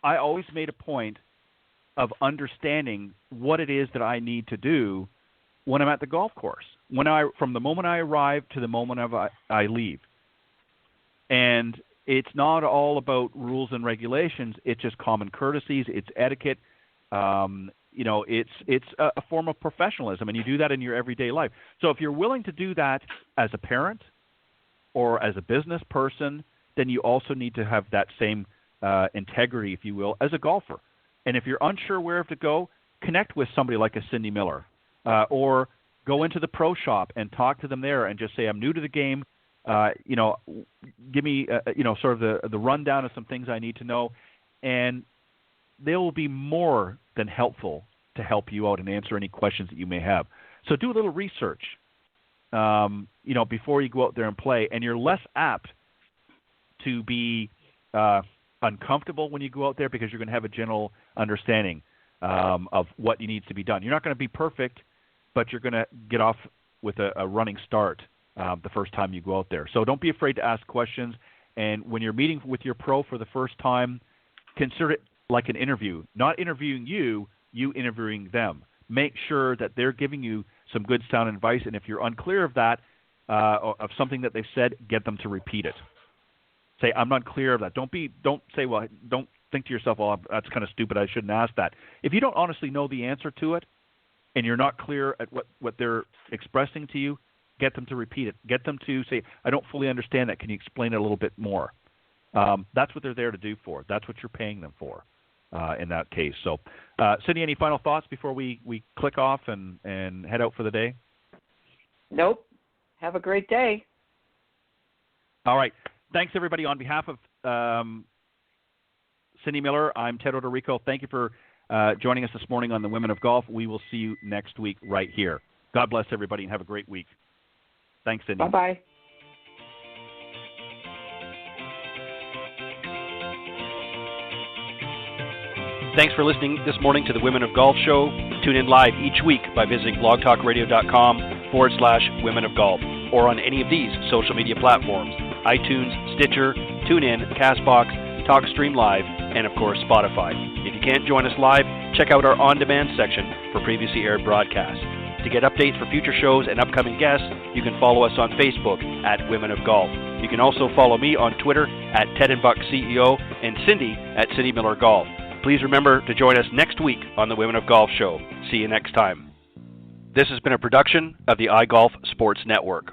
always made a point of understanding what it is that I need to do when I'm at the golf course, from the moment I arrive to the moment I leave. And it's not all about rules and regulations. It's just common courtesies. It's etiquette. It's a form of professionalism, and you do that in your everyday life. So if you're willing to do that as a parent or as a business person, then you also need to have that same integrity, if you will, as a golfer. And if you're unsure where to go, connect with somebody like a Cindy Miller. Or go into the pro shop and talk to them there and just say, I'm new to the game. Give me, sort of the rundown of some things I need to know. And they will be more than helpful to help you out and answer any questions that you may have. So do a little research, before you go out there and play. And you're less apt to be uncomfortable when you go out there because you're going to have a general understanding of what needs to be done. You're not going to be perfect, but you're going to get off with a running start the first time you go out there. So don't be afraid to ask questions. And when you're meeting with your pro for the first time, consider it like an interview. Not interviewing you interviewing them. Make sure that they're giving you some good sound advice. And if you're unclear of that, of something that they've said, get them to repeat it. Say, I'm unclear of that. Don't say, well, don't think to yourself, well, that's kind of stupid. I shouldn't ask that. If you don't honestly know the answer to it, and you're not clear at what they're expressing to you, get them to repeat it. Get them to say, I don't fully understand that. Can you explain it a little bit more? That's what they're there to do for. That's what you're paying them for in that case. So, Cindy, any final thoughts before we click off and head out for the day?
Nope. Have a great day.
All right. Thanks, everybody. On behalf of Cindy Miller, I'm Ted Odorico. Thank you for joining us this morning on the Women of Golf. We will see you next week right here. God bless everybody and have a great week. Thanks, Cindy.
Bye-bye.
Thanks for listening this morning to the Women of Golf Show. Tune in live each week by visiting blogtalkradio.com/Women of Golf or on any of these social media platforms: iTunes, Stitcher, TuneIn, CastBox, TalkStream Live, and of course Spotify. If you can't join us live, check out our on-demand section for previously aired broadcasts. To get updates for future shows and upcoming guests, you can follow us on Facebook at Women of Golf. You can also follow me on Twitter at Ted and Buck CEO and Cindy at Cindy Miller Golf. Please remember to join us next week on the Women of Golf Show. See you next time. This has been a production of the iGolf Sports Network.